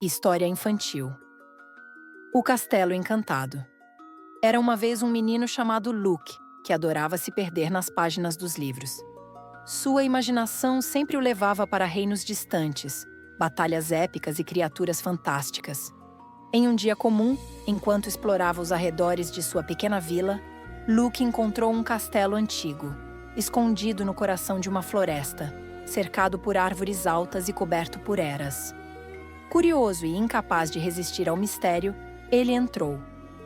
História infantil. O Castelo Encantado. Era uma vez um menino chamado Luke, que adorava se perder nas páginas dos livros. Sua imaginação sempre o levava para reinos distantes, batalhas épicas e criaturas fantásticas. Em um dia comum, enquanto explorava os arredores de sua pequena vila, Luke encontrou um castelo antigo, escondido no coração de uma floresta, cercado por árvores altas e coberto por eras. Curioso e incapaz de resistir ao mistério, ele entrou.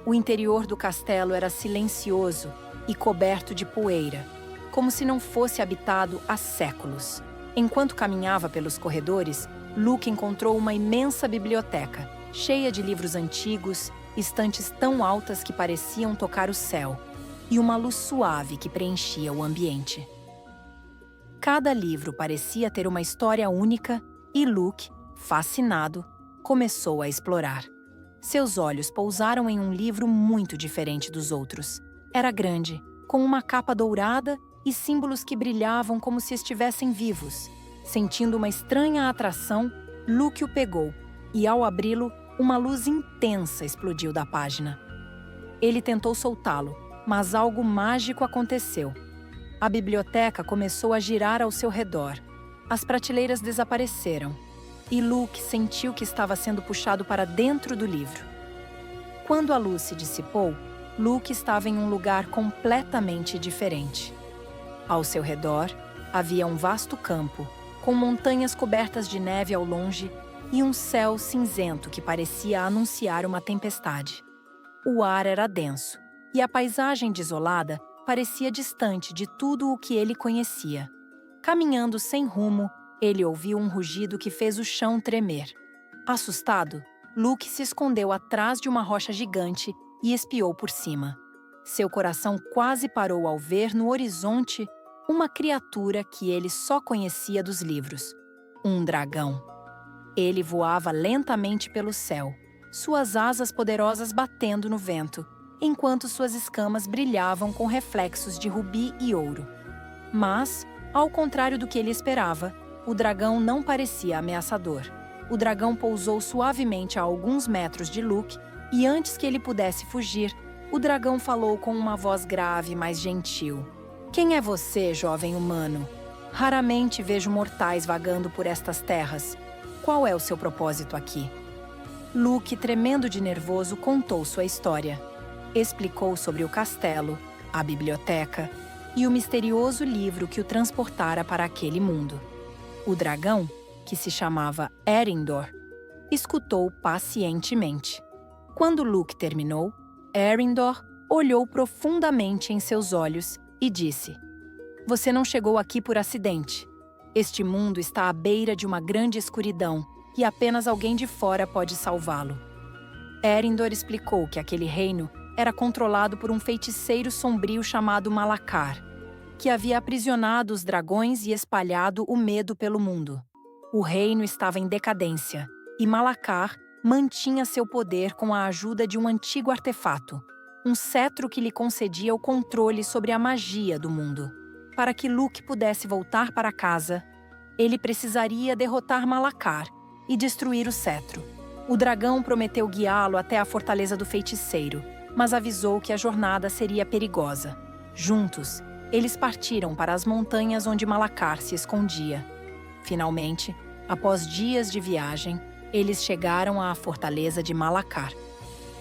O interior do castelo era silencioso e coberto de poeira, como se não fosse habitado há séculos. Enquanto caminhava pelos corredores, Luke encontrou uma imensa biblioteca, cheia de livros antigos, estantes tão altas que pareciam tocar o céu, e uma luz suave que preenchia o ambiente. Cada livro parecia ter uma história única e Luke, fascinado, começou a explorar. Seus olhos pousaram em um livro muito diferente dos outros. Era grande, com uma capa dourada e símbolos que brilhavam como se estivessem vivos. Sentindo uma estranha atração, Luke o pegou e, ao abri-lo, uma luz intensa explodiu da página. Ele tentou soltá-lo, mas algo mágico aconteceu. A biblioteca começou a girar ao seu redor. As prateleiras desapareceram e Luke sentiu que estava sendo puxado para dentro do livro. Quando a luz se dissipou, Luke estava em um lugar completamente diferente. Ao seu redor, havia um vasto campo, com montanhas cobertas de neve ao longe e um céu cinzento que parecia anunciar uma tempestade. O ar era denso, e a paisagem desolada parecia distante de tudo o que ele conhecia. Caminhando sem rumo, ele ouviu um rugido que fez o chão tremer. Assustado, Luke se escondeu atrás de uma rocha gigante e espiou por cima. Seu coração quase parou ao ver no horizonte uma criatura que ele só conhecia dos livros: um dragão. Ele voava lentamente pelo céu, suas asas poderosas batendo no vento, enquanto suas escamas brilhavam com reflexos de rubi e ouro. Mas, ao contrário do que ele esperava, o dragão não parecia ameaçador. O dragão pousou suavemente a alguns metros de Luke e, antes que ele pudesse fugir, o dragão falou com uma voz grave, mas gentil. "Quem é você, jovem humano? Raramente vejo mortais vagando por estas terras. Qual é o seu propósito aqui?" Luke, tremendo de nervoso, contou sua história. Explicou sobre o castelo, a biblioteca e o misterioso livro que o transportara para aquele mundo. O dragão, que se chamava Erindor, escutou pacientemente. Quando Luke terminou, Erindor olhou profundamente em seus olhos e disse: "Você não chegou aqui por acidente. Este mundo está à beira de uma grande escuridão e apenas alguém de fora pode salvá-lo." Erindor explicou que aquele reino era controlado por um feiticeiro sombrio chamado Malacar, que havia aprisionado os dragões e espalhado o medo pelo mundo. O reino estava em decadência e Malacar mantinha seu poder com a ajuda de um antigo artefato, um cetro que lhe concedia o controle sobre a magia do mundo. Para que Luke pudesse voltar para casa, ele precisaria derrotar Malacar e destruir o cetro. O dragão prometeu guiá-lo até a fortaleza do feiticeiro, mas avisou que a jornada seria perigosa. Juntos, eles partiram para as montanhas onde Malacar se escondia. Finalmente, após dias de viagem, eles chegaram à fortaleza de Malacar.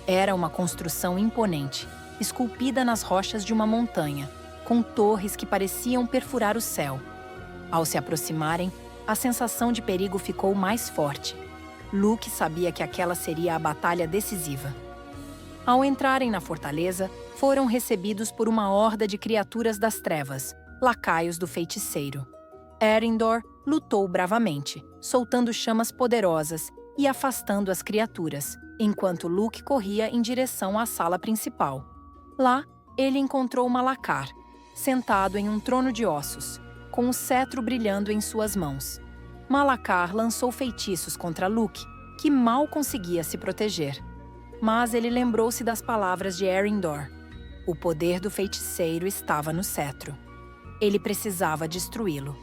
Era uma construção imponente, esculpida nas rochas de uma montanha, com torres que pareciam perfurar o céu. Ao se aproximarem, a sensação de perigo ficou mais forte. Luke sabia que aquela seria a batalha decisiva. Ao entrarem na fortaleza, foram recebidos por uma horda de criaturas das trevas, lacaios do feiticeiro. Erindor lutou bravamente, soltando chamas poderosas e afastando as criaturas, enquanto Luke corria em direção à sala principal. Lá, ele encontrou Malacar, sentado em um trono de ossos, com o cetro brilhando em suas mãos. Malacar lançou feitiços contra Luke, que mal conseguia se proteger. Mas ele lembrou-se das palavras de Erindor. O poder do feiticeiro estava no cetro. Ele precisava destruí-lo.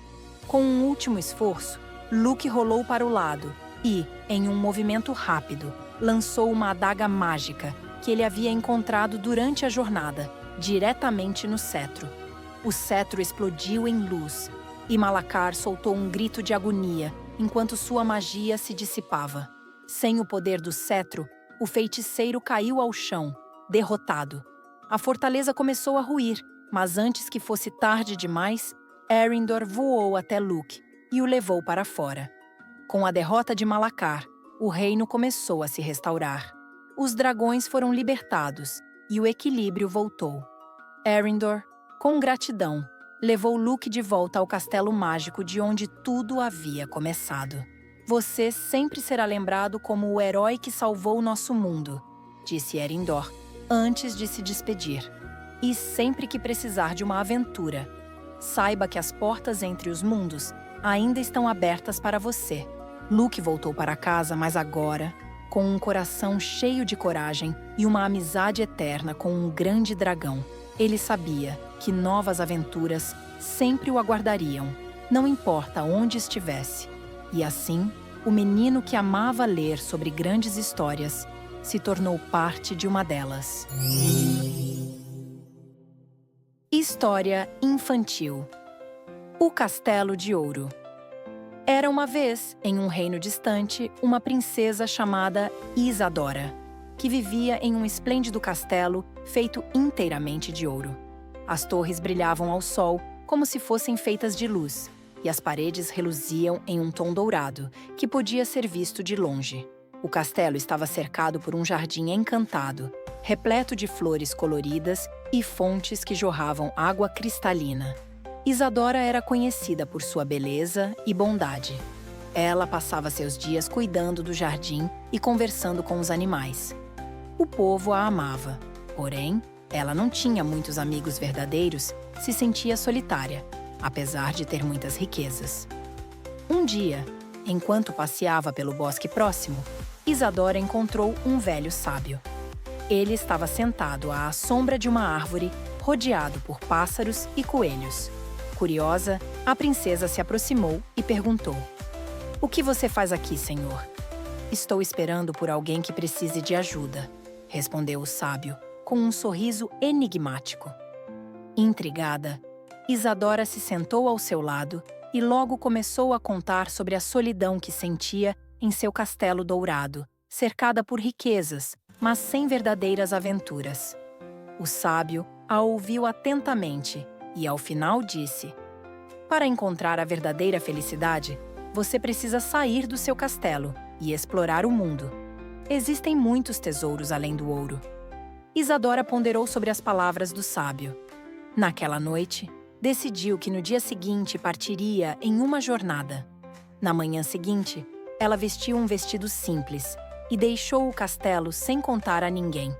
Com um último esforço, Luke rolou para o lado e, em um movimento rápido, lançou uma adaga mágica que ele havia encontrado durante a jornada, diretamente no cetro. O cetro explodiu em luz, e Malacar soltou um grito de agonia enquanto sua magia se dissipava. Sem o poder do cetro, o feiticeiro caiu ao chão, derrotado. A fortaleza começou a ruir, mas antes que fosse tarde demais, Eärendor voou até Luke e o levou para fora. Com a derrota de Malacar, o reino começou a se restaurar. Os dragões foram libertados e o equilíbrio voltou. Eärendor, com gratidão, levou Luke de volta ao castelo mágico de onde tudo havia começado. Você sempre será lembrado como o herói que salvou nosso mundo, disse Eärendor, antes de se despedir. E sempre que precisar de uma aventura, saiba que as portas entre os mundos ainda estão abertas para você. Luke voltou para casa, mas agora, com um coração cheio de coragem e uma amizade eterna com um grande dragão. Ele sabia que novas aventuras sempre o aguardariam, não importa onde estivesse. E assim, o menino que amava ler sobre grandes histórias se tornou parte de uma delas. História infantil. O Castelo de Ouro. Era uma vez, em um reino distante, uma princesa chamada Isadora, que vivia em um esplêndido castelo feito inteiramente de ouro. As torres brilhavam ao sol como se fossem feitas de luz, e as paredes reluziam em um tom dourado, que podia ser visto de longe. O castelo estava cercado por um jardim encantado, repleto de flores coloridas e fontes que jorravam água cristalina. Isadora era conhecida por sua beleza e bondade. Ela passava seus dias cuidando do jardim e conversando com os animais. O povo a amava, porém, ela não tinha muitos amigos verdadeiros, se sentia solitária, apesar de ter muitas riquezas. Um dia, enquanto passeava pelo bosque próximo, Isadora encontrou um velho sábio. Ele estava sentado à sombra de uma árvore, rodeado por pássaros e coelhos. Curiosa, a princesa se aproximou e perguntou: "O que você faz aqui, senhor?" "Estou esperando por alguém que precise de ajuda", respondeu o sábio, com um sorriso enigmático. Intrigada, Isadora se sentou ao seu lado e logo começou a contar sobre a solidão que sentia em seu castelo dourado, cercada por riquezas, mas sem verdadeiras aventuras. O sábio a ouviu atentamente e, ao final, disse: "Para encontrar a verdadeira felicidade, você precisa sair do seu castelo e explorar o mundo. Existem muitos tesouros além do ouro." Isadora ponderou sobre as palavras do sábio. Naquela noite, decidiu que no dia seguinte partiria em uma jornada. Na manhã seguinte, ela vestiu um vestido simples e deixou o castelo sem contar a ninguém.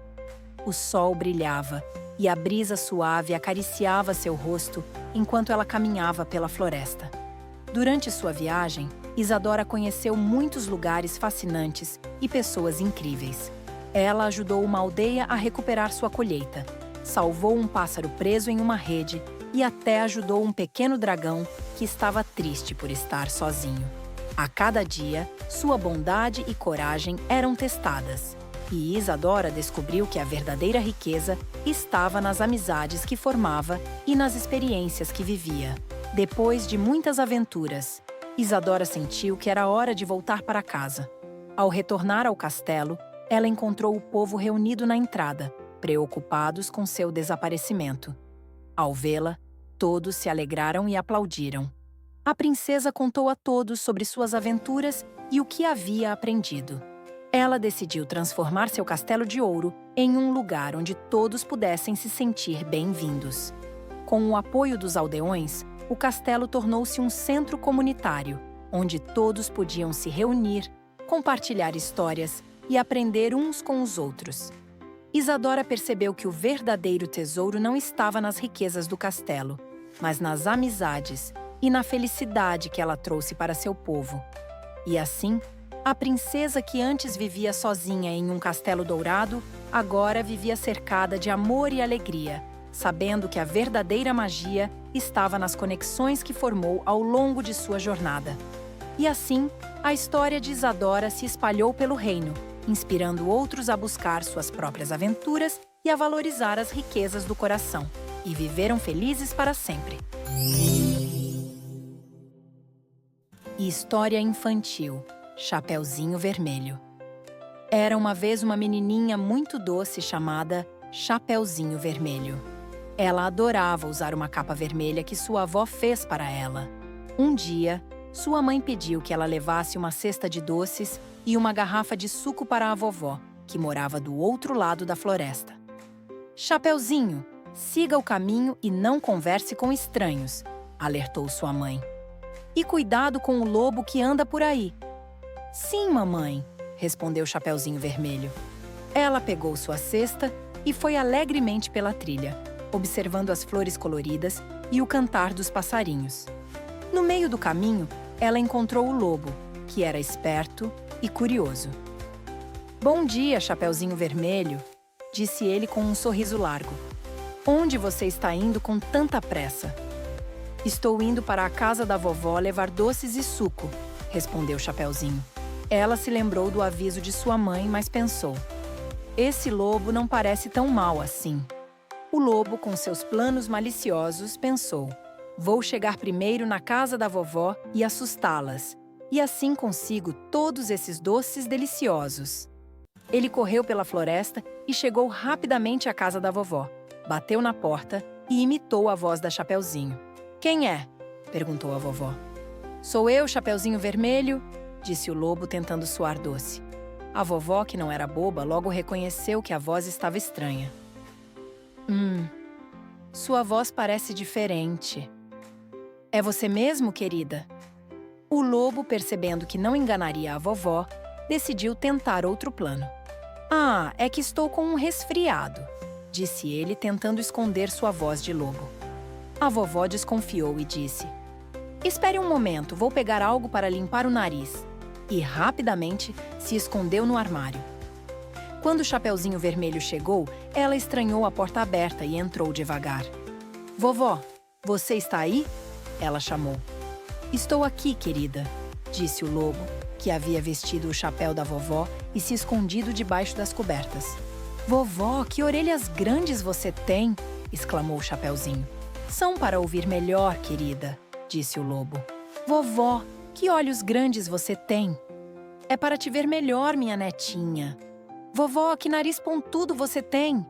O sol brilhava e a brisa suave acariciava seu rosto enquanto ela caminhava pela floresta. Durante sua viagem, Isadora conheceu muitos lugares fascinantes e pessoas incríveis. Ela ajudou uma aldeia a recuperar sua colheita, salvou um pássaro preso em uma rede e até ajudou um pequeno dragão que estava triste por estar sozinho. A cada dia, sua bondade e coragem eram testadas, e Isadora descobriu que a verdadeira riqueza estava nas amizades que formava e nas experiências que vivia. Depois de muitas aventuras, Isadora sentiu que era hora de voltar para casa. Ao retornar ao castelo, ela encontrou o povo reunido na entrada, preocupados com seu desaparecimento. Ao vê-la, todos se alegraram e aplaudiram. A princesa contou a todos sobre suas aventuras e o que havia aprendido. Ela decidiu transformar seu castelo de ouro em um lugar onde todos pudessem se sentir bem-vindos. Com o apoio dos aldeões, o castelo tornou-se um centro comunitário, onde todos podiam se reunir, compartilhar histórias e aprender uns com os outros. Isadora percebeu que o verdadeiro tesouro não estava nas riquezas do castelo, mas nas amizades e na felicidade que ela trouxe para seu povo. E assim, a princesa que antes vivia sozinha em um castelo dourado, agora vivia cercada de amor e alegria, sabendo que a verdadeira magia estava nas conexões que formou ao longo de sua jornada. E assim, A história de Isadora se espalhou pelo reino, inspirando outros a buscar suas próprias aventuras e a valorizar as riquezas do coração. E viveram felizes para sempre. História infantil: Chapeuzinho Vermelho. Era uma vez uma menininha muito doce chamada Chapeuzinho Vermelho. Ela adorava usar uma capa vermelha que sua avó fez para ela. Um dia, sua mãe pediu que ela levasse uma cesta de doces e uma garrafa de suco para a vovó, que morava do outro lado da floresta. Chapeuzinho, siga o caminho e não converse com estranhos, alertou sua mãe. E cuidado com o lobo que anda por aí. Sim, mamãe, respondeu Chapeuzinho Vermelho. Ela pegou sua cesta e foi alegremente pela trilha, observando as flores coloridas e o cantar dos passarinhos. No meio do caminho, ela encontrou o lobo, que era esperto e curioso. Bom dia, Chapeuzinho Vermelho, disse ele com um sorriso largo. Onde você está indo com tanta pressa? Estou indo para a casa da vovó levar doces e suco, respondeu Chapeuzinho. Ela se lembrou do aviso de sua mãe, mas pensou. Esse lobo não parece tão mau assim. O lobo, com seus planos maliciosos, pensou. Vou chegar primeiro na casa da vovó e assustá-las, e assim consigo todos esses doces deliciosos. Ele correu pela floresta e chegou rapidamente à casa da vovó. Bateu na porta e imitou a voz da Chapeuzinho. Quem é? Perguntou a vovó. Sou eu, Chapeuzinho Vermelho, disse o lobo tentando soar doce. A vovó, que não era boba, logo reconheceu que a voz estava estranha. Sua voz parece diferente. É você mesmo, querida? O lobo, percebendo que não enganaria a vovó, decidiu tentar outro plano. Ah, é que estou com um resfriado, disse ele, tentando esconder sua voz de lobo. A vovó desconfiou e disse: Espere um momento, vou pegar algo para limpar o nariz. E rapidamente se escondeu no armário. Quando o Chapeuzinho Vermelho chegou, ela estranhou a porta aberta e entrou devagar. Vovó, você está aí? Ela chamou. Estou aqui, querida, disse o lobo, que havia vestido o chapéu da vovó e se escondido debaixo das cobertas. Vovó, que orelhas grandes você tem! Exclamou o Chapeuzinho. São para ouvir melhor, querida, disse o lobo. Vovó, que olhos grandes você tem! É para te ver melhor, minha netinha. Vovó, que nariz pontudo você tem!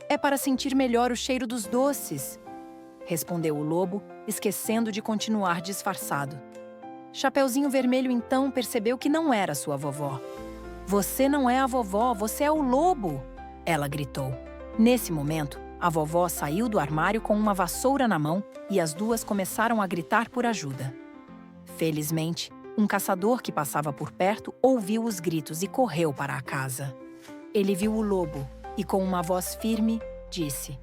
É para sentir melhor o cheiro dos doces, respondeu o lobo, esquecendo de continuar disfarçado. Chapeuzinho Vermelho então percebeu que não era sua vovó. Você não é a vovó, você é o lobo! Ela gritou. Nesse momento, a vovó saiu do armário com uma vassoura na mão e as duas começaram a gritar por ajuda. Felizmente, um caçador que passava por perto ouviu os gritos e correu para a casa. Ele viu o lobo e, com uma voz firme, disse: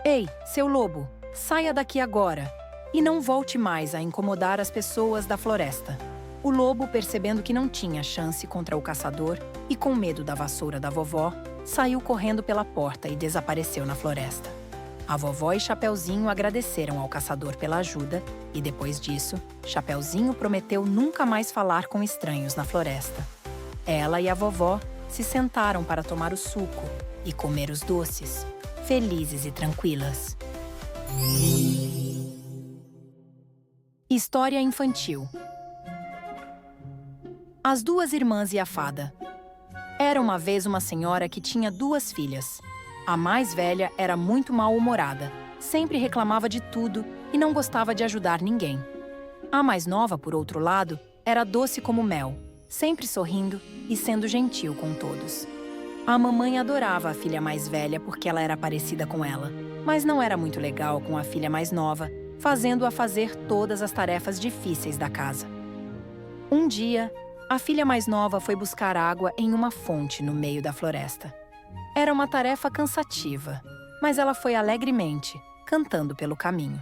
Ei, seu lobo, saia daqui agora e não volte mais a incomodar as pessoas da floresta. O lobo, percebendo que não tinha chance contra o caçador e com medo da vassoura da vovó, saiu correndo pela porta e desapareceu na floresta. A vovó e Chapeuzinho agradeceram ao caçador pela ajuda e, depois disso, Chapeuzinho prometeu nunca mais falar com estranhos na floresta. Ela e a vovó se sentaram para tomar o suco e comer os doces, felizes e tranquilas. História infantil: As Duas Irmãs e a Fada. Era uma vez uma senhora que tinha duas filhas. A mais velha era muito mal-humorada, sempre reclamava de tudo e não gostava de ajudar ninguém. A mais nova, por outro lado, era doce como mel, sempre sorrindo e sendo gentil com todos. A mamãe adorava a filha mais velha porque ela era parecida com ela, mas não era muito legal com a filha mais nova, fazendo-a fazer todas as tarefas difíceis da casa. Um dia, a filha mais nova foi buscar água em uma fonte no meio da floresta. Era uma tarefa cansativa, mas ela foi alegremente, cantando pelo caminho.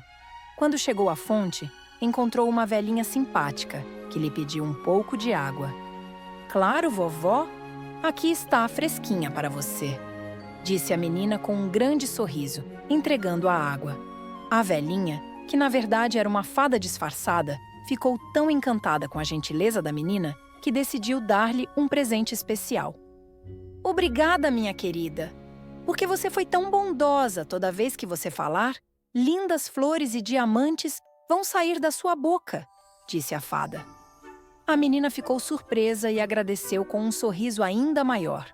Quando chegou à fonte, encontrou uma velhinha simpática, que lhe pediu um pouco de água. Claro, vovó, aqui está fresquinha para você, disse a menina com um grande sorriso, entregando a água. A velhinha, que na verdade era uma fada disfarçada, ficou tão encantada com a gentileza da menina que decidiu dar-lhe um presente especial. Obrigada, minha querida, porque você foi tão bondosa. Toda vez que você falar, lindas flores e diamantes vão sair da sua boca, disse a fada. A menina ficou surpresa e agradeceu com um sorriso ainda maior.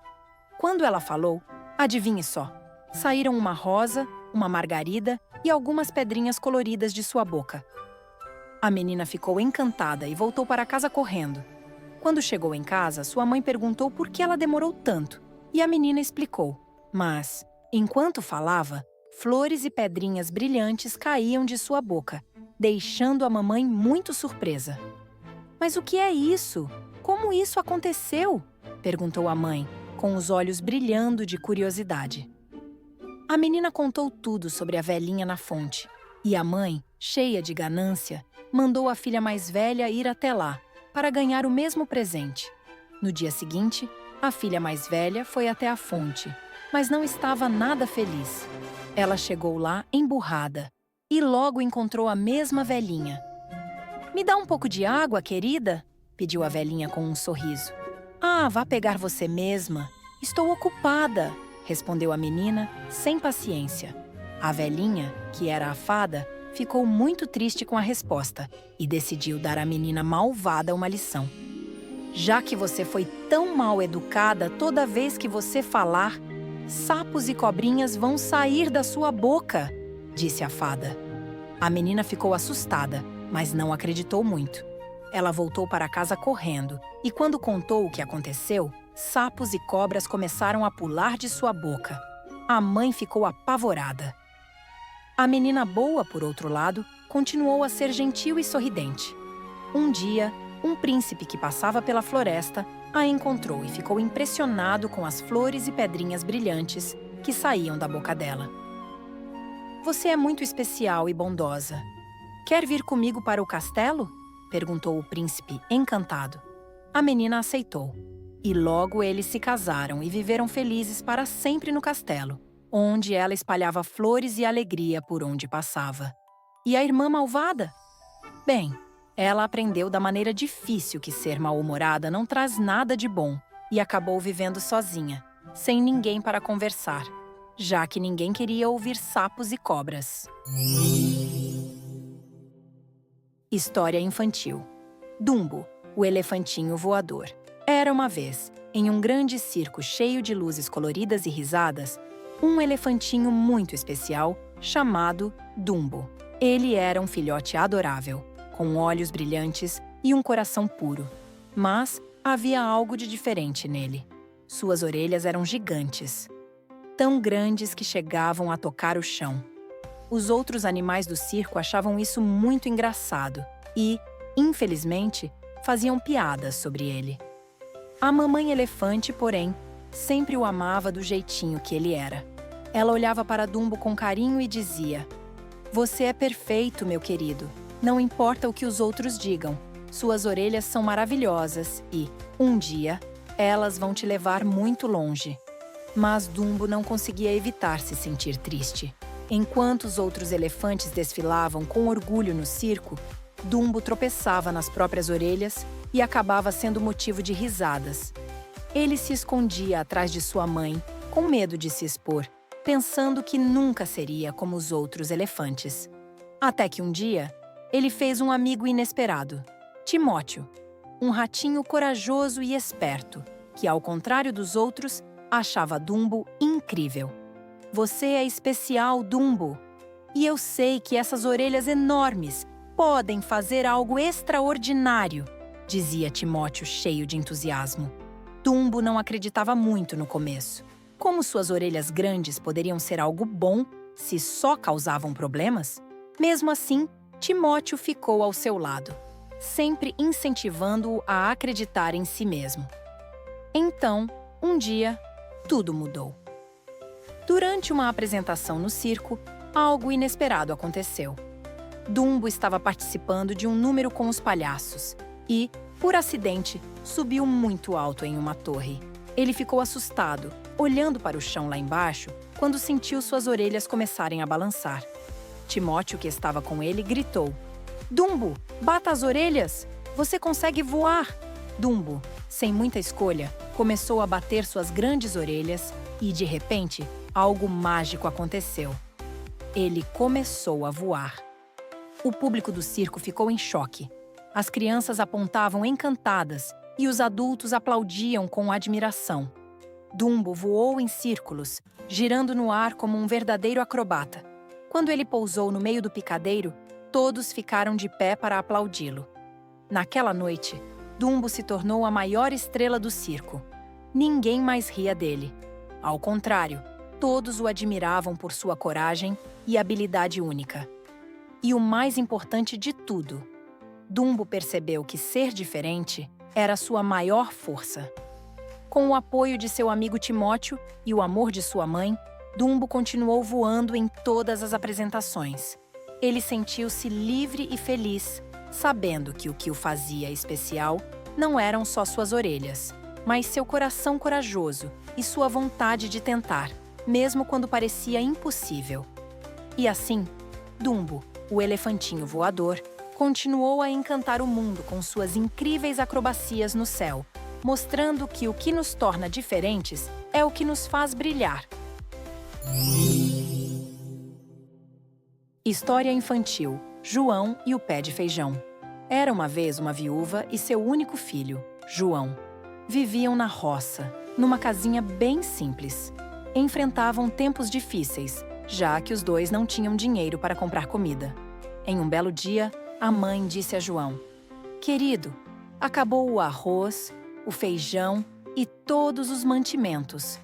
Quando ela falou, adivinhe só, saíram uma rosa, uma margarida e algumas pedrinhas coloridas de sua boca. A menina ficou encantada e voltou para casa correndo. Quando chegou em casa, sua mãe perguntou por que ela demorou tanto, e a menina explicou. Mas, enquanto falava, flores e pedrinhas brilhantes caíam de sua boca, deixando a mamãe muito surpresa. Mas o que é isso? Como isso aconteceu? Perguntou a mãe, com os olhos brilhando de curiosidade. A menina contou tudo sobre a velhinha na fonte, e a mãe, cheia de ganância, mandou a filha mais velha ir até lá, para ganhar o mesmo presente. No dia seguinte, a filha mais velha foi até a fonte, mas não estava nada feliz. Ela chegou lá emburrada, e logo encontrou a mesma velhinha. Me dá um pouco de água, querida? Pediu a velhinha com um sorriso. Ah, vá pegar você mesma. Estou ocupada, respondeu a menina, sem paciência. A velhinha, que era a fada, ficou muito triste com a resposta e decidiu dar à menina malvada uma lição. Já que você foi tão mal educada, toda vez que você falar, sapos e cobrinhas vão sair da sua boca, disse a fada. A menina ficou assustada, mas não acreditou muito. Ela voltou para casa correndo e, quando contou o que aconteceu, sapos e cobras começaram a pular de sua boca. A mãe ficou apavorada. A menina boa, por outro lado, continuou a ser gentil e sorridente. Um dia, um príncipe que passava pela floresta a encontrou e ficou impressionado com as flores e pedrinhas brilhantes que saíam da boca dela. Você é muito especial e bondosa. Quer vir comigo para o castelo? Perguntou o príncipe, encantado. A menina aceitou. E logo eles se casaram e viveram felizes para sempre no castelo, onde ela espalhava flores e alegria por onde passava. E a irmã malvada? Bem, ela aprendeu da maneira difícil que ser mal-humorada não traz nada de bom e acabou vivendo sozinha, sem ninguém para conversar, já que ninguém queria ouvir sapos e cobras. História infantil. Dumbo, o elefantinho voador. Era uma vez, em um grande circo cheio de luzes coloridas e risadas, um elefantinho muito especial chamado Dumbo. Ele era um filhote adorável, com olhos brilhantes e um coração puro. Mas havia algo de diferente nele. Suas orelhas eram gigantes, tão grandes que chegavam a tocar o chão. Os outros animais do circo achavam isso muito engraçado e, infelizmente, faziam piadas sobre ele. A mamãe elefante, porém, sempre o amava do jeitinho que ele era. Ela olhava para Dumbo com carinho e dizia: "Você é perfeito, meu querido. Não importa o que os outros digam. Suas orelhas são maravilhosas e, um dia, elas vão te levar muito longe." Mas Dumbo não conseguia evitar se sentir triste. Enquanto os outros elefantes desfilavam com orgulho no circo, Dumbo tropeçava nas próprias orelhas e acabava sendo motivo de risadas. Ele se escondia atrás de sua mãe, com medo de se expor, pensando que nunca seria como os outros elefantes. Até que um dia, ele fez um amigo inesperado, Timóteo, um ratinho corajoso e esperto, que, ao contrário dos outros, achava Dumbo incrível. "Você é especial, Dumbo. E eu sei que essas orelhas enormes podem fazer algo extraordinário", dizia Timóteo, cheio de entusiasmo. Dumbo não acreditava muito no começo. Como suas orelhas grandes poderiam ser algo bom se só causavam problemas? Mesmo assim, Timóteo ficou ao seu lado, sempre incentivando-o a acreditar em si mesmo. Então, um dia, tudo mudou. Durante uma apresentação no circo, algo inesperado aconteceu. Dumbo estava participando de um número com os palhaços e, por acidente, subiu muito alto em uma torre. Ele ficou assustado, olhando para o chão lá embaixo, quando sentiu suas orelhas começarem a balançar. Timóteo, que estava com ele, gritou: "Dumbo, bata as orelhas! Você consegue voar!" Dumbo, sem muita escolha, começou a bater suas grandes orelhas e, de repente, algo mágico aconteceu. Ele começou a voar. O público do circo ficou em choque. As crianças apontavam encantadas e os adultos aplaudiam com admiração. Dumbo voou em círculos, girando no ar como um verdadeiro acrobata. Quando ele pousou no meio do picadeiro, todos ficaram de pé para aplaudi-lo. Naquela noite, Dumbo se tornou a maior estrela do circo. Ninguém mais ria dele. Ao contrário, todos o admiravam por sua coragem e habilidade única. E o mais importante de tudo, Dumbo percebeu que ser diferente era sua maior força. Com o apoio de seu amigo Timóteo e o amor de sua mãe, Dumbo continuou voando em todas as apresentações. Ele sentiu-se livre e feliz, sabendo que o que o fazia especial não eram só suas orelhas, mas seu coração corajoso e sua vontade de tentar, mesmo quando parecia impossível. E assim, Dumbo, o elefantinho voador, continuou a encantar o mundo com suas incríveis acrobacias no céu, mostrando que o que nos torna diferentes é o que nos faz brilhar. História infantil: João e o pé de feijão. Era uma vez uma viúva e seu único filho, João. Viviam na roça, numa casinha bem simples. Enfrentavam tempos difíceis, já que os dois não tinham dinheiro para comprar comida. Em um belo dia, a mãe disse a João: "Querido, acabou o arroz, o feijão e todos os mantimentos.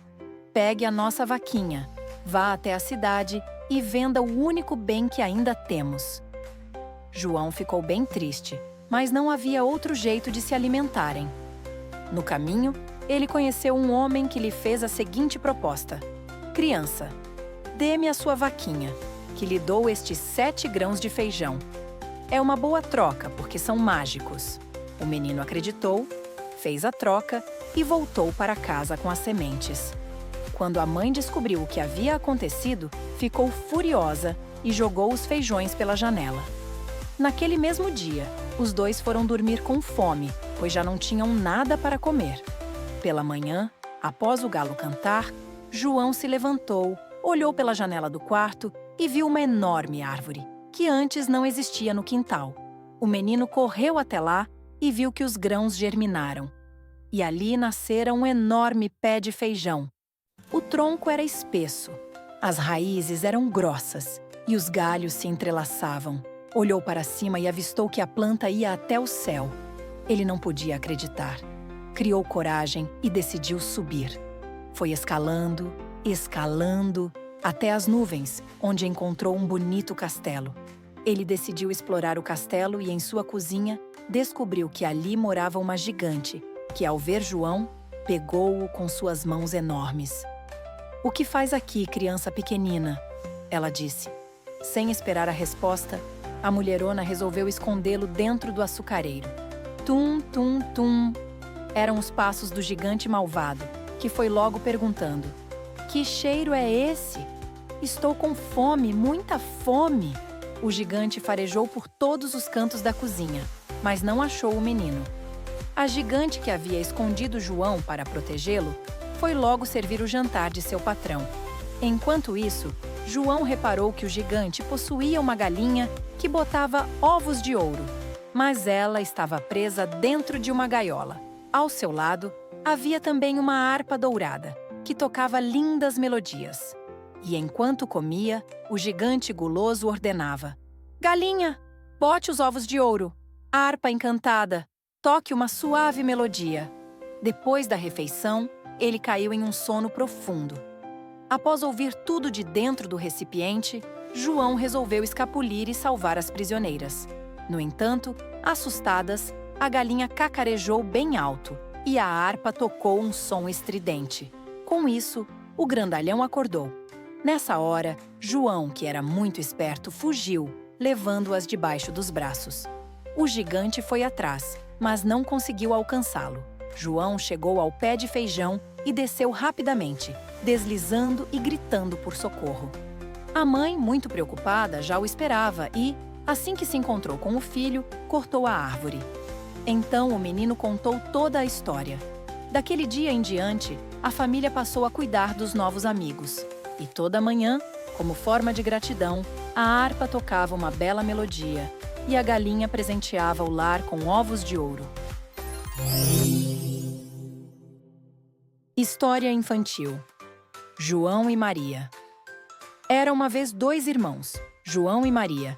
Pegue a nossa vaquinha, vá até a cidade e venda o único bem que ainda temos." João ficou bem triste, mas não havia outro jeito de se alimentarem. No caminho, ele conheceu um homem que lhe fez a seguinte proposta: "Criança, dê-me a sua vaquinha, que lhe dou estes 7 grãos de feijão. É uma boa troca, porque são mágicos." O menino acreditou, fez a troca e voltou para casa com as sementes. Quando a mãe descobriu o que havia acontecido, ficou furiosa e jogou os feijões pela janela. Naquele mesmo dia, os dois foram dormir com fome, pois já não tinham nada para comer. Pela manhã, após o galo cantar, João se levantou, olhou pela janela do quarto e viu uma enorme árvore, que antes não existia no quintal. O menino correu até lá e viu que os grãos germinaram. E ali nascera um enorme pé de feijão. O tronco era espesso, as raízes eram grossas e os galhos se entrelaçavam. Olhou para cima e avistou que a planta ia até o céu. Ele não podia acreditar. Criou coragem e decidiu subir. Foi escalando, escalando, até as nuvens, onde encontrou um bonito castelo. Ele decidiu explorar o castelo e, em sua cozinha, descobriu que ali morava uma gigante, que, ao ver João, pegou-o com suas mãos enormes. "O que faz aqui, criança pequenina?" ela disse. Sem esperar a resposta, a mulherona resolveu escondê-lo dentro do açucareiro. Tum, tum, tum. Eram os passos do gigante malvado, que foi logo perguntando: "Que cheiro é esse? Estou com fome, muita fome." O gigante farejou por todos os cantos da cozinha, mas não achou o menino. A gigante que havia escondido João para protegê-lo foi logo servir o jantar de seu patrão. Enquanto isso, João reparou que o gigante possuía uma galinha que botava ovos de ouro, mas ela estava presa dentro de uma gaiola. Ao seu lado, havia também uma harpa dourada, que tocava lindas melodias. E enquanto comia, o gigante guloso ordenava: "Galinha, bote os ovos de ouro. Harpa encantada, toque uma suave melodia." Depois da refeição, ele caiu em um sono profundo. Após ouvir tudo de dentro do recipiente, João resolveu escapulir e salvar as prisioneiras. No entanto, assustadas, a galinha cacarejou bem alto e a harpa tocou um som estridente. Com isso, o grandalhão acordou. Nessa hora, João, que era muito esperto, fugiu, levando-as debaixo dos braços. O gigante foi atrás, mas não conseguiu alcançá-lo. João chegou ao pé de feijão e desceu rapidamente, deslizando e gritando por socorro. A mãe, muito preocupada, já o esperava e, assim que se encontrou com o filho, cortou a árvore. Então o menino contou toda a história. Daquele dia em diante, a família passou a cuidar dos novos amigos. E toda manhã, como forma de gratidão, a harpa tocava uma bela melodia e a galinha presenteava o lar com ovos de ouro. História infantil. João e Maria. Era uma vez 2 irmãos, João e Maria.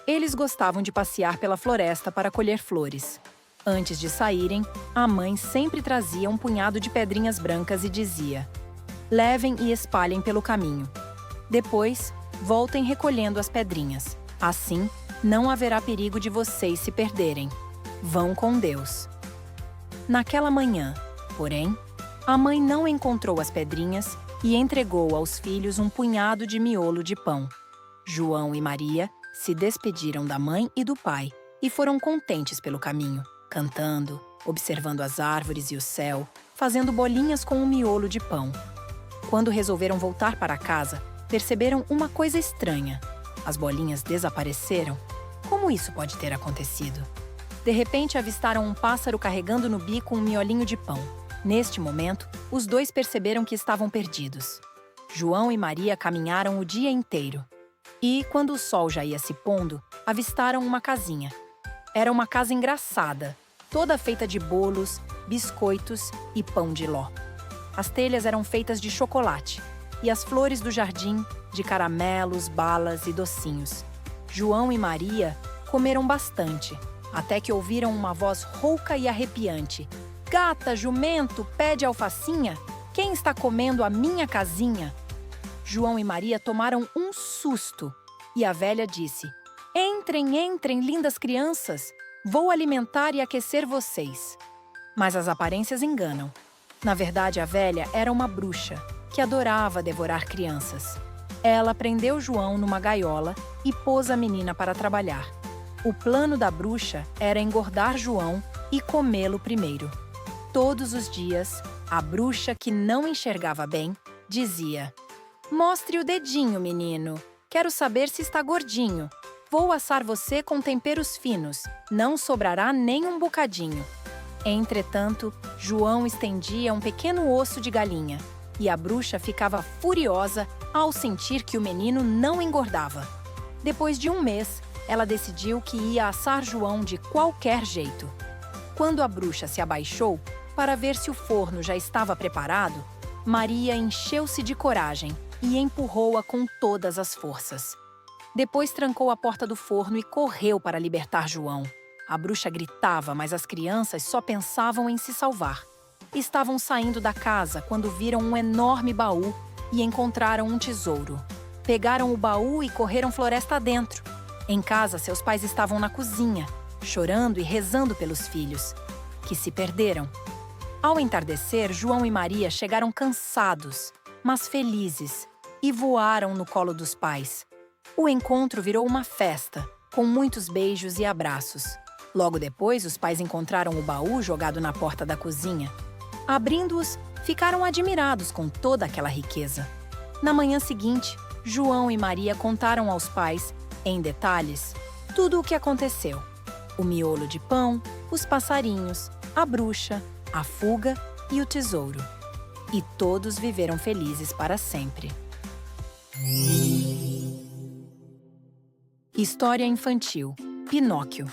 Eles gostavam de passear pela floresta para colher flores. Antes de saírem, a mãe sempre trazia um punhado de pedrinhas brancas e dizia: levem e espalhem pelo caminho. Depois, voltem recolhendo as pedrinhas. Assim, não haverá perigo de vocês se perderem. Vão com Deus. Naquela manhã, porém, a mãe não encontrou as pedrinhas e entregou aos filhos um punhado de miolo de pão. João e Maria se despediram da mãe e do pai e foram contentes pelo caminho, cantando, observando as árvores e o céu, fazendo bolinhas com o miolo de pão. Quando resolveram voltar para casa, perceberam uma coisa estranha. As bolinhas desapareceram. Como isso pode ter acontecido? De repente, avistaram um pássaro carregando no bico um miolinho de pão. Neste momento, os 2 perceberam que estavam perdidos. João e Maria caminharam o dia inteiro. E, quando o sol já ia se pondo, avistaram uma casinha. Era uma casa engraçada, toda feita de bolos, biscoitos e pão de ló. As telhas eram feitas de chocolate e as flores do jardim de caramelos, balas e docinhos. João e Maria comeram bastante, até que ouviram uma voz rouca e arrepiante. Gata, jumento, pé de alfacinha, quem está comendo a minha casinha? João e Maria tomaram um susto e a velha disse: entrem, entrem, lindas crianças, vou alimentar e aquecer vocês. Mas as aparências enganam. Na verdade, a velha era uma bruxa que adorava devorar crianças. Ela prendeu João numa gaiola e pôs a menina para trabalhar. O plano da bruxa era engordar João e comê-lo primeiro. Todos os dias, a bruxa, que não enxergava bem, dizia: mostre o dedinho, menino. Quero saber se está gordinho. Vou assar você com temperos finos. Não sobrará nem um bocadinho. Entretanto, João estendia um pequeno osso de galinha e a bruxa ficava furiosa ao sentir que o menino não engordava. Depois de 1 mês, ela decidiu que ia assar João de qualquer jeito. Quando a bruxa se abaixou para ver se o forno já estava preparado, Maria encheu-se de coragem e empurrou-a com todas as forças. Depois trancou a porta do forno e correu para libertar João. A bruxa gritava, mas as crianças só pensavam em se salvar. Estavam saindo da casa quando viram um enorme baú e encontraram um tesouro. Pegaram o baú e correram floresta adentro. Em casa, seus pais estavam na cozinha, chorando e rezando pelos filhos, que se perderam. Ao entardecer, João e Maria chegaram cansados, mas felizes, e voaram no colo dos pais. O encontro virou uma festa, com muitos beijos e abraços. Logo depois, os pais encontraram o baú jogado na porta da cozinha. Abrindo-os, ficaram admirados com toda aquela riqueza. Na manhã seguinte, João e Maria contaram aos pais, em detalhes, tudo o que aconteceu. O miolo de pão, os passarinhos, a bruxa, a fuga e o tesouro. E todos viveram felizes para sempre. História infantil. Pinóquio.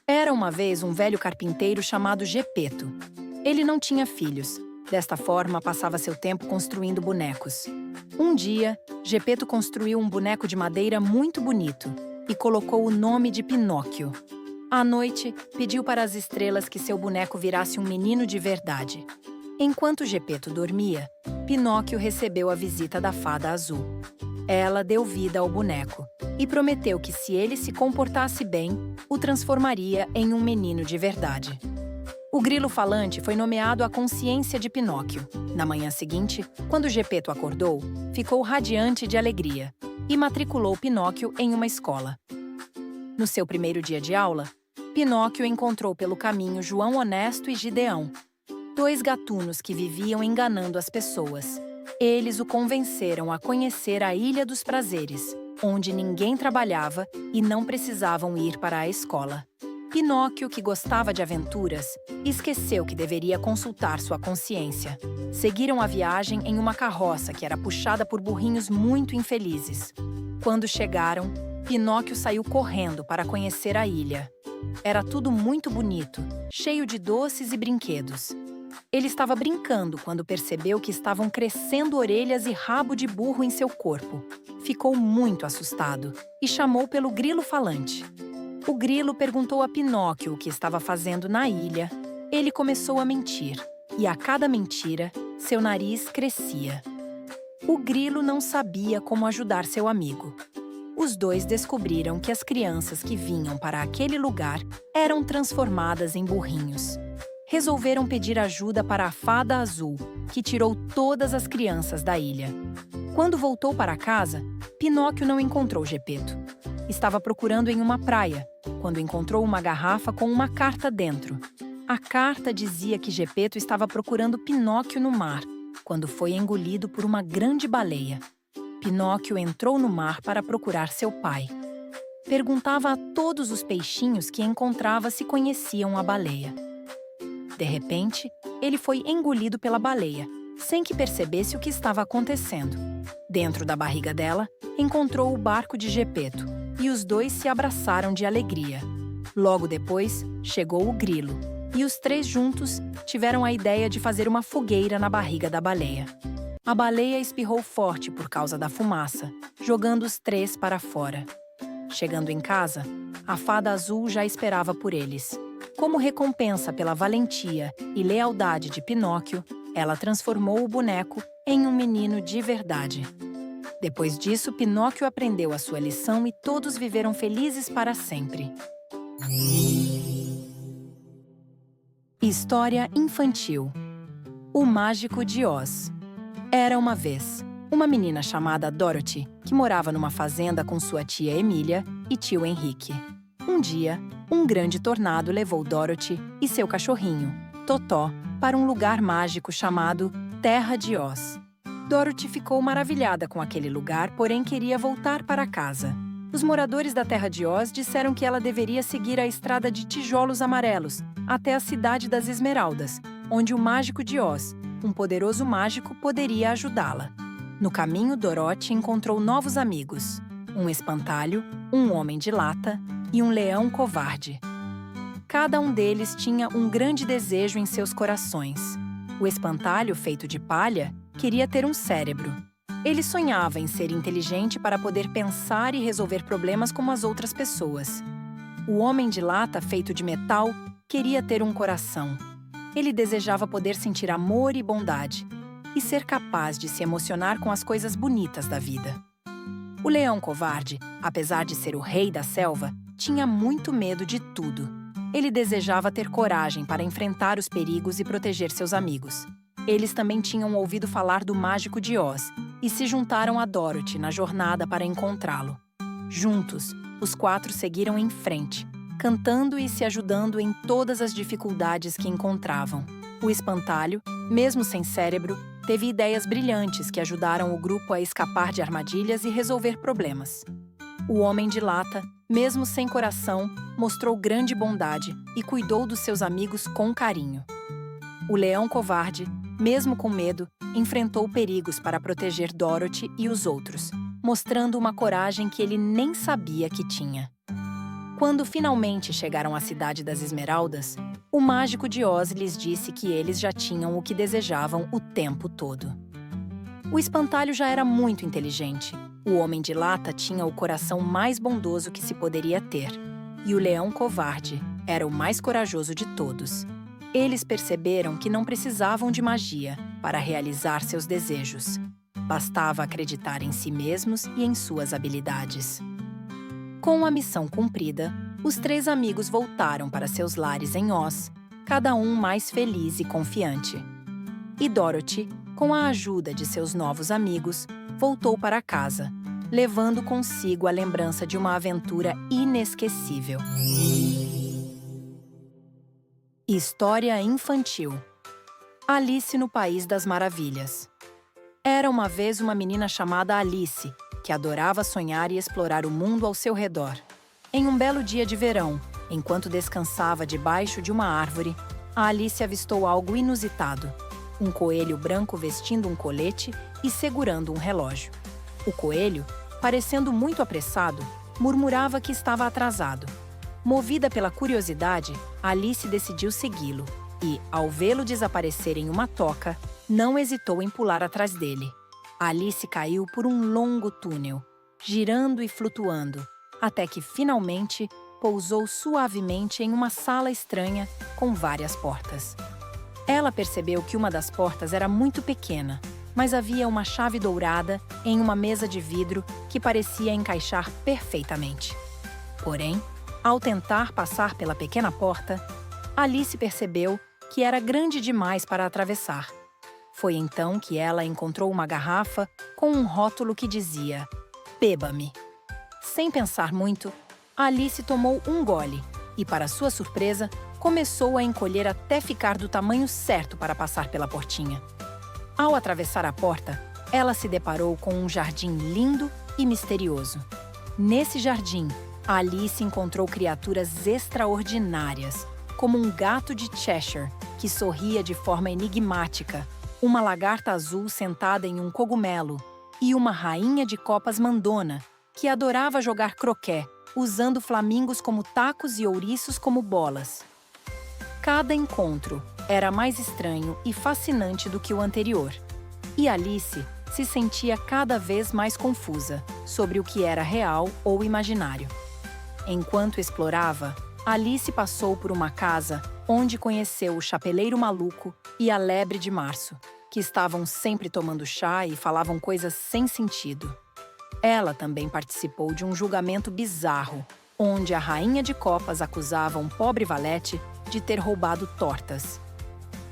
Era uma vez um velho carpinteiro chamado Gepeto. Ele não tinha filhos. Desta forma, passava seu tempo construindo bonecos. Um dia, Gepeto construiu um boneco de madeira muito bonito e colocou o nome de Pinóquio. À noite, pediu para as estrelas que seu boneco virasse um menino de verdade. Enquanto Gepeto dormia, Pinóquio recebeu a visita da Fada Azul. Ela deu vida ao boneco e prometeu que, se ele se comportasse bem, o transformaria em um menino de verdade. O grilo falante foi nomeado a consciência de Pinóquio. Na manhã seguinte, quando Gepeto acordou, ficou radiante de alegria e matriculou Pinóquio em uma escola. No seu primeiro dia de aula, Pinóquio encontrou pelo caminho João Honesto e Gideão, 2 gatunos que viviam enganando as pessoas. Eles o convenceram a conhecer a Ilha dos Prazeres, onde ninguém trabalhava e não precisavam ir para a escola. Pinóquio, que gostava de aventuras, esqueceu que deveria consultar sua consciência. Seguiram a viagem em uma carroça que era puxada por burrinhos muito infelizes. Quando chegaram, Pinóquio saiu correndo para conhecer a ilha. Era tudo muito bonito, cheio de doces e brinquedos. Ele estava brincando quando percebeu que estavam crescendo orelhas e rabo de burro em seu corpo. Ficou muito assustado e chamou pelo grilo falante. O grilo perguntou a Pinóquio o que estava fazendo na ilha. Ele começou a mentir, e a cada mentira, seu nariz crescia. O grilo não sabia como ajudar seu amigo. Os dois descobriram que as crianças que vinham para aquele lugar eram transformadas em burrinhos. Resolveram pedir ajuda para a Fada Azul, que tirou todas as crianças da ilha. Quando voltou para casa, Pinóquio não encontrou Gepeto. Estava procurando em uma praia, quando encontrou uma garrafa com uma carta dentro. A carta dizia que Gepeto estava procurando Pinóquio no mar, quando foi engolido por uma grande baleia. Pinóquio entrou no mar para procurar seu pai. Perguntava a todos os peixinhos que encontrava se conheciam a baleia. De repente, ele foi engolido pela baleia, sem que percebesse o que estava acontecendo. Dentro da barriga dela, encontrou o barco de Gepeto, e os dois se abraçaram de alegria. Logo depois, chegou o grilo, e os três juntos tiveram a ideia de fazer uma fogueira na barriga da baleia. A baleia espirrou forte por causa da fumaça, jogando os três para fora. Chegando em casa, a Fada Azul já esperava por eles. Como recompensa pela valentia e lealdade de Pinóquio, ela transformou o boneco em um menino de verdade. Depois disso, Pinóquio aprendeu a sua lição e todos viveram felizes para sempre. História infantil. O Mágico de Oz. Era uma vez uma menina chamada Dorothy, que morava numa fazenda com sua tia Emília e tio Henrique. Um dia, um grande tornado levou Dorothy e seu cachorrinho, Totó, para um lugar mágico chamado Terra de Oz. Dorothy ficou maravilhada com aquele lugar, porém queria voltar para casa. Os moradores da Terra de Oz disseram que ela deveria seguir a estrada de tijolos amarelos até a Cidade das Esmeraldas, onde o Mágico de Oz, um poderoso mágico, poderia ajudá-la. No caminho, Dorothy encontrou novos amigos: um espantalho, um homem de lata e um leão covarde. Cada um deles tinha um grande desejo em seus corações. O espantalho, feito de palha, queria ter um cérebro. Ele sonhava em ser inteligente para poder pensar e resolver problemas como as outras pessoas. O homem de lata, feito de metal, queria ter um coração. Ele desejava poder sentir amor e bondade, e ser capaz de se emocionar com as coisas bonitas da vida. O leão covarde, apesar de ser o rei da selva, tinha muito medo de tudo. Ele desejava ter coragem para enfrentar os perigos e proteger seus amigos. Eles também tinham ouvido falar do Mágico de Oz e se juntaram a Dorothy na jornada para encontrá-lo. Juntos, os quatro seguiram em frente, cantando e se ajudando em todas as dificuldades que encontravam. O espantalho, mesmo sem cérebro, teve ideias brilhantes que ajudaram o grupo a escapar de armadilhas e resolver problemas. O homem de lata, mesmo sem coração, mostrou grande bondade e cuidou dos seus amigos com carinho. O leão covarde, mesmo com medo, enfrentou perigos para proteger Dorothy e os outros, mostrando uma coragem que ele nem sabia que tinha. Quando finalmente chegaram à Cidade das Esmeraldas, o Mágico de Oz lhes disse que eles já tinham o que desejavam o tempo todo. O espantalho já era muito inteligente. O homem de lata tinha o coração mais bondoso que se poderia ter. E o leão covarde era o mais corajoso de todos. Eles perceberam que não precisavam de magia para realizar seus desejos. Bastava acreditar em si mesmos e em suas habilidades. Com a missão cumprida, os três amigos voltaram para seus lares em Oz, cada um mais feliz e confiante. E Dorothy, com a ajuda de seus novos amigos, voltou para casa, levando consigo a lembrança de uma aventura inesquecível. História infantil. Alice no País das Maravilhas. Era uma vez uma menina chamada Alice, que adorava sonhar e explorar o mundo ao seu redor. Em um belo dia de verão, Enquanto descansava debaixo de uma árvore, a Alice avistou algo inusitado: um coelho branco vestindo um colete e segurando um relógio. O coelho, parecendo muito apressado, murmurava que estava atrasado. Movida pela curiosidade, Alice decidiu segui-lo e, ao vê-lo desaparecer em uma toca, não hesitou em pular atrás dele. Alice caiu por um longo túnel, girando e flutuando, até que finalmente pousou suavemente em uma sala estranha com várias portas. Ela percebeu que uma das portas era muito pequena, mas havia uma chave dourada em uma mesa de vidro que parecia encaixar perfeitamente. Porém, ao tentar passar pela pequena porta, Alice percebeu que era grande demais para atravessar. Foi então que ela encontrou uma garrafa com um rótulo que dizia: "Beba-me". Sem pensar muito, Alice tomou um gole e, para sua surpresa, começou a encolher até ficar do tamanho certo para passar pela portinha. Ao atravessar a porta, ela se deparou com um jardim lindo e misterioso. Nesse jardim, Alice encontrou criaturas extraordinárias, como um gato de Cheshire, que sorria de forma enigmática, uma lagarta azul sentada em um cogumelo e uma rainha de copas mandona, que adorava jogar croquet, usando flamingos como tacos e ouriços como bolas. Cada encontro era mais estranho e fascinante do que o anterior, e Alice se sentia cada vez mais confusa sobre o que era real ou imaginário. Enquanto explorava, Alice passou por uma casa onde conheceu o chapeleiro maluco e a lebre de março, que estavam sempre tomando chá e falavam coisas sem sentido. Ela também participou de um julgamento bizarro, onde a rainha de copas acusava um pobre valete de ter roubado tortas.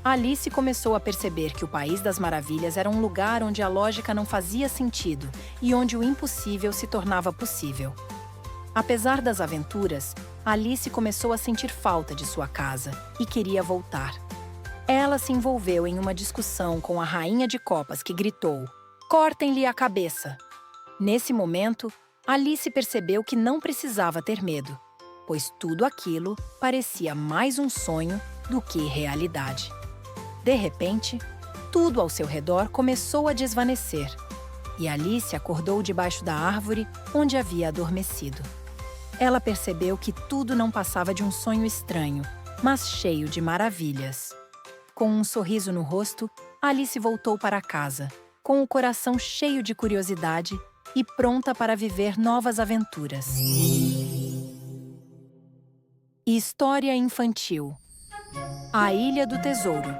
Alice começou a perceber que o País das Maravilhas era um lugar onde a lógica não fazia sentido e onde o impossível se tornava possível. Apesar das aventuras, Alice começou a sentir falta de sua casa e queria voltar. Ela se envolveu em uma discussão com a rainha de copas que gritou: "Cortem-lhe a cabeça!" Nesse momento, Alice percebeu que não precisava ter medo, pois tudo aquilo parecia mais um sonho do que realidade. De repente, tudo ao seu redor começou a desvanecer, e Alice acordou debaixo da árvore onde havia adormecido. Ela percebeu que tudo não passava de um sonho estranho, mas cheio de maravilhas. Com um sorriso no rosto, Alice voltou para casa, com o coração cheio de curiosidade e pronta para viver novas aventuras. História infantil: A Ilha do Tesouro.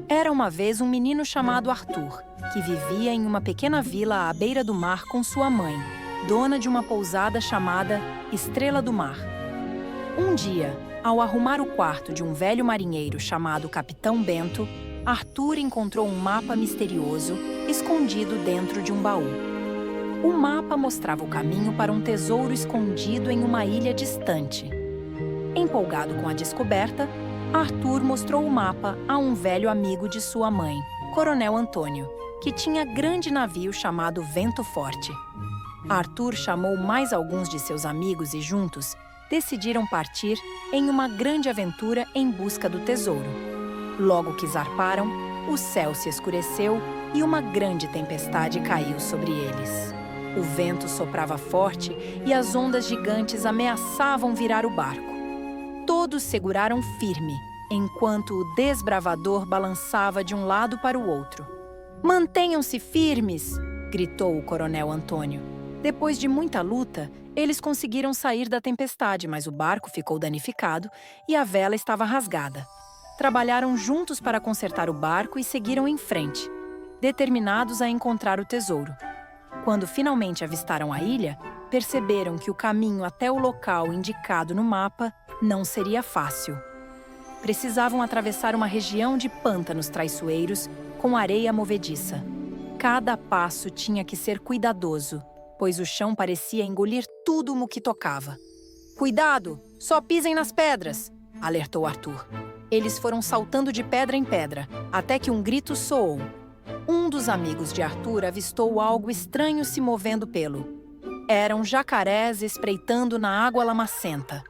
Era uma vez um menino chamado Arthur, que vivia em uma pequena vila à beira do mar com sua mãe, dona de uma pousada chamada Estrela do Mar. Um dia, ao arrumar o quarto de um velho marinheiro chamado Capitão Bento, Arthur encontrou um mapa misterioso escondido dentro de um baú. O mapa mostrava o caminho para um tesouro escondido em uma ilha distante. Empolgado com a descoberta, Arthur mostrou o mapa a um velho amigo de sua mãe, Coronel Antônio, que tinha grande navio chamado Vento Forte. Arthur chamou mais alguns de seus amigos e juntos decidiram partir em uma grande aventura em busca do tesouro. Logo que zarparam, o céu se escureceu e uma grande tempestade caiu sobre eles. O vento soprava forte e as ondas gigantes ameaçavam virar o barco. Todos seguraram firme, enquanto o desbravador balançava de um lado para o outro. "Mantenham-se firmes!" gritou o Coronel Antônio. Depois de muita luta, eles conseguiram sair da tempestade, mas o barco ficou danificado e a vela estava rasgada. Trabalharam juntos para consertar o barco e seguiram em frente, determinados a encontrar o tesouro. Quando finalmente avistaram a ilha, perceberam que o caminho até o local indicado no mapa não seria fácil. Precisavam atravessar uma região de pântanos traiçoeiros com areia movediça. Cada passo tinha que ser cuidadoso, pois o chão parecia engolir tudo o que tocava. "Cuidado! Só pisem nas pedras!" alertou Arthur. Eles foram saltando de pedra em pedra, até que um grito soou. Um dos amigos de Arthur avistou algo estranho se movendo pelo. Eram jacarés espreitando na água lamacenta.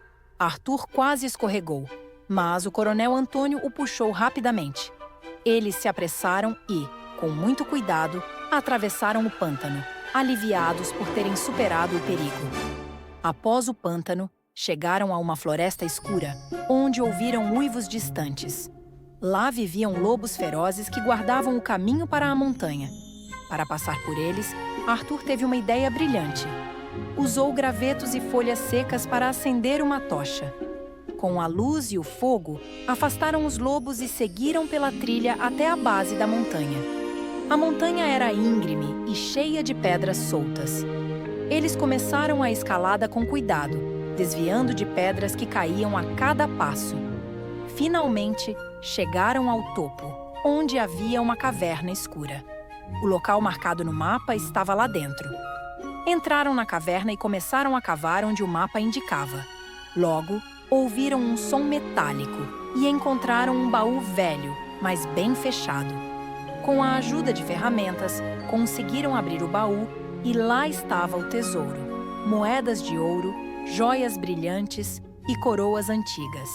Arthur quase escorregou, mas o coronel Antônio o puxou rapidamente. Eles se apressaram e, com muito cuidado, atravessaram o pântano, aliviados por terem superado o perigo. Após o pântano, chegaram a uma floresta escura, onde ouviram uivos distantes. Lá viviam lobos ferozes que guardavam o caminho para a montanha. Para passar por eles, Arthur teve uma ideia brilhante. Usou gravetos e folhas secas para acender uma tocha. Com a luz e o fogo, afastaram os lobos e seguiram pela trilha até a base da montanha. A montanha era íngreme e cheia de pedras soltas. Eles começaram a escalada com cuidado, desviando de pedras que caíam a cada passo. Finalmente, chegaram ao topo, onde havia uma caverna escura. O local marcado no mapa estava lá dentro. Entraram na caverna e começaram a cavar onde o mapa indicava. Logo, ouviram um som metálico e encontraram um baú velho, mas bem fechado. Com a ajuda de ferramentas, conseguiram abrir o baú e lá estava o tesouro: moedas de ouro, joias brilhantes e coroas antigas.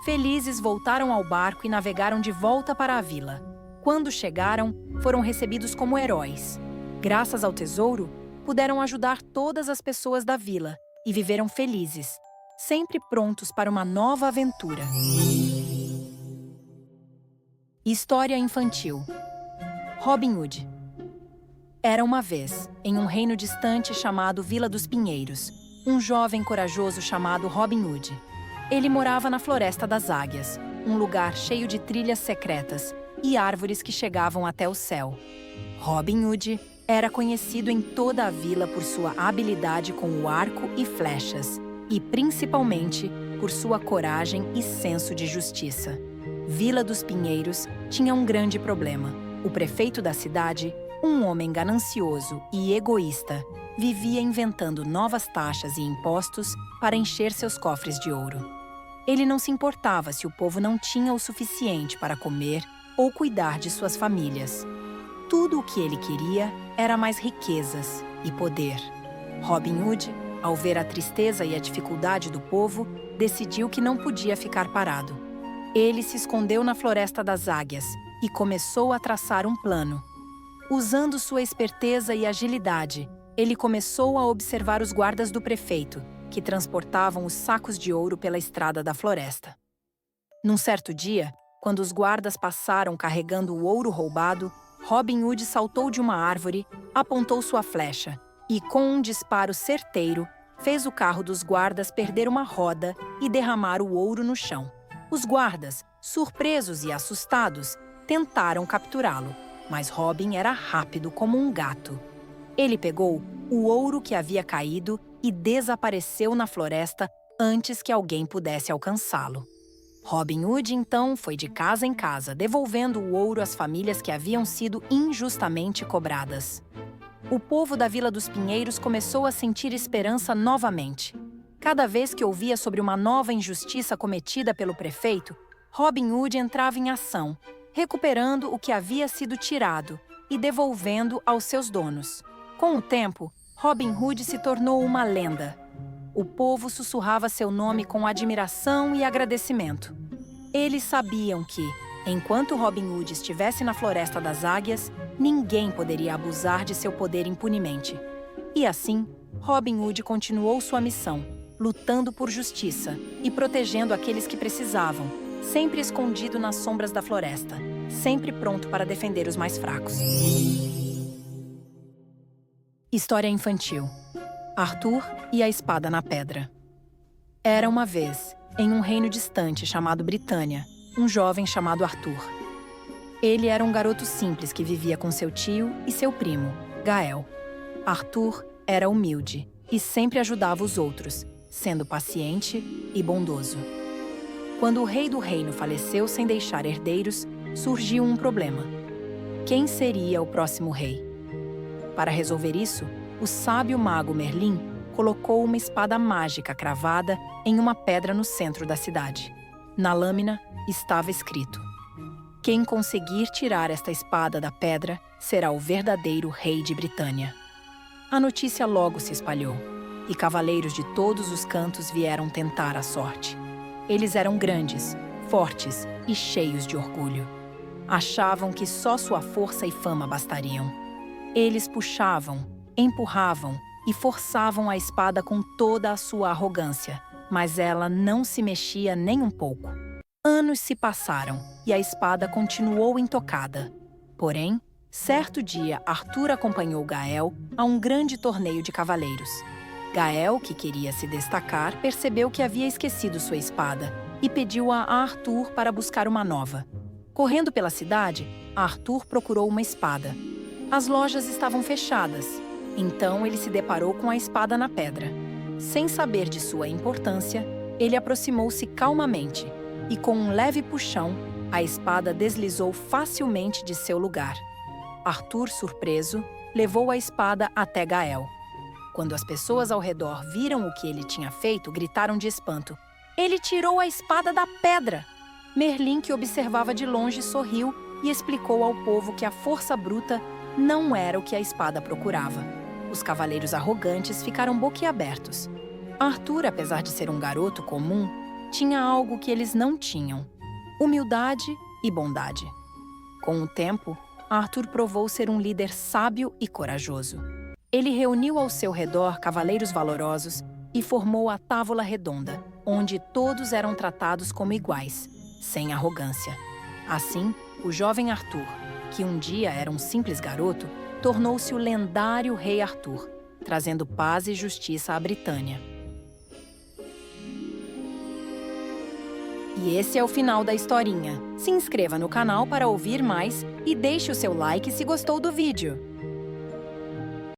Felizes, voltaram ao barco e navegaram de volta para a vila. Quando chegaram, foram recebidos como heróis. Graças ao tesouro, puderam ajudar todas as pessoas da vila e viveram felizes, sempre prontos para uma nova aventura. História infantil. Robin Hood. Era uma vez, em um reino distante chamado Vila dos Pinheiros, um jovem corajoso chamado Robin Hood. Ele morava na Floresta das Águias, um lugar cheio de trilhas secretas e árvores que chegavam até o céu. Robin Hood era conhecido em toda a vila por sua habilidade com o arco e flechas, e principalmente por sua coragem e senso de justiça. Vila dos Pinheiros tinha um grande problema. O prefeito da cidade, um homem ganancioso e egoísta, vivia inventando novas taxas e impostos para encher seus cofres de ouro. Ele não se importava se o povo não tinha o suficiente para comer ou cuidar de suas famílias. Tudo o que ele queria era mais riquezas e poder. Robin Hood, ao ver a tristeza e a dificuldade do povo, decidiu que não podia ficar parado. Ele se escondeu na Floresta das Águias e começou a traçar um plano. Usando sua esperteza e agilidade, ele começou a observar os guardas do prefeito, que transportavam os sacos de ouro pela estrada da floresta. Num certo dia, quando os guardas passaram carregando o ouro roubado, Robin Hood saltou de uma árvore, apontou sua flecha e, com um disparo certeiro, fez o carro dos guardas perder uma roda e derramar o ouro no chão. Os guardas, surpresos e assustados, tentaram capturá-lo, mas Robin era rápido como um gato. Ele pegou o ouro que havia caído e desapareceu na floresta antes que alguém pudesse alcançá-lo. Robin Hood, então, foi de casa em casa, devolvendo o ouro às famílias que haviam sido injustamente cobradas. O povo da Vila dos Pinheiros começou a sentir esperança novamente. Cada vez que ouvia sobre uma nova injustiça cometida pelo prefeito, Robin Hood entrava em ação, recuperando o que havia sido tirado e devolvendo aos seus donos. Com o tempo, Robin Hood se tornou uma lenda. O povo sussurrava seu nome com admiração e agradecimento. Eles sabiam que, enquanto Robin Hood estivesse na Floresta das Águias, ninguém poderia abusar de seu poder impunemente. E assim, Robin Hood continuou sua missão, lutando por justiça e protegendo aqueles que precisavam, sempre escondido nas sombras da floresta, sempre pronto para defender os mais fracos. História infantil. Arthur e a Espada na Pedra. Era uma vez, em um reino distante chamado Britânia, um jovem chamado Arthur. Ele era um garoto simples que vivia com seu tio e seu primo, Gael. Arthur era humilde e sempre ajudava os outros, sendo paciente e bondoso. Quando o rei do reino faleceu sem deixar herdeiros, surgiu um problema. Quem seria o próximo rei? Para resolver isso, o sábio mago Merlin colocou uma espada mágica cravada em uma pedra no centro da cidade. Na lâmina estava escrito: quem conseguir tirar esta espada da pedra será o verdadeiro rei de Britânia. A notícia logo se espalhou. e cavaleiros de todos os cantos vieram tentar a sorte. Eles eram grandes, fortes e cheios de orgulho. Achavam que só sua força e fama bastariam. Eles puxavam, empurravam e forçavam a espada com toda a sua arrogância, mas ela não se mexia nem um pouco. Anos se passaram e a espada continuou intocada. Porém, certo dia, Arthur acompanhou Gael a um grande torneio de cavaleiros. Gael, que queria se destacar, percebeu que havia esquecido sua espada e pediu-a a Arthur para buscar uma nova. Correndo pela cidade, Arthur procurou uma espada. As lojas estavam fechadas, então ele se deparou com a espada na pedra. Sem saber de sua importância, ele aproximou-se calmamente e, com um leve puxão, a espada deslizou facilmente de seu lugar. Arthur, surpreso, levou a espada até Gael. Quando as pessoas ao redor viram o que ele tinha feito, gritaram de espanto. Ele tirou a espada da pedra! Merlin, que observava de longe, sorriu e explicou ao povo que a força bruta não era o que a espada procurava. Os cavaleiros arrogantes ficaram boquiabertos. Arthur, apesar de ser um garoto comum, tinha algo que eles não tinham: humildade e bondade. Com o tempo, Arthur provou ser um líder sábio e corajoso. Ele reuniu ao seu redor cavaleiros valorosos e formou a Távola Redonda, onde todos eram tratados como iguais, sem arrogância. Assim, o jovem Arthur, que um dia era um simples garoto, tornou-se o lendário Rei Arthur, trazendo paz e justiça à Britânia. E esse é o final da historinha. Se inscreva no canal para ouvir mais e deixe o seu like se gostou do vídeo.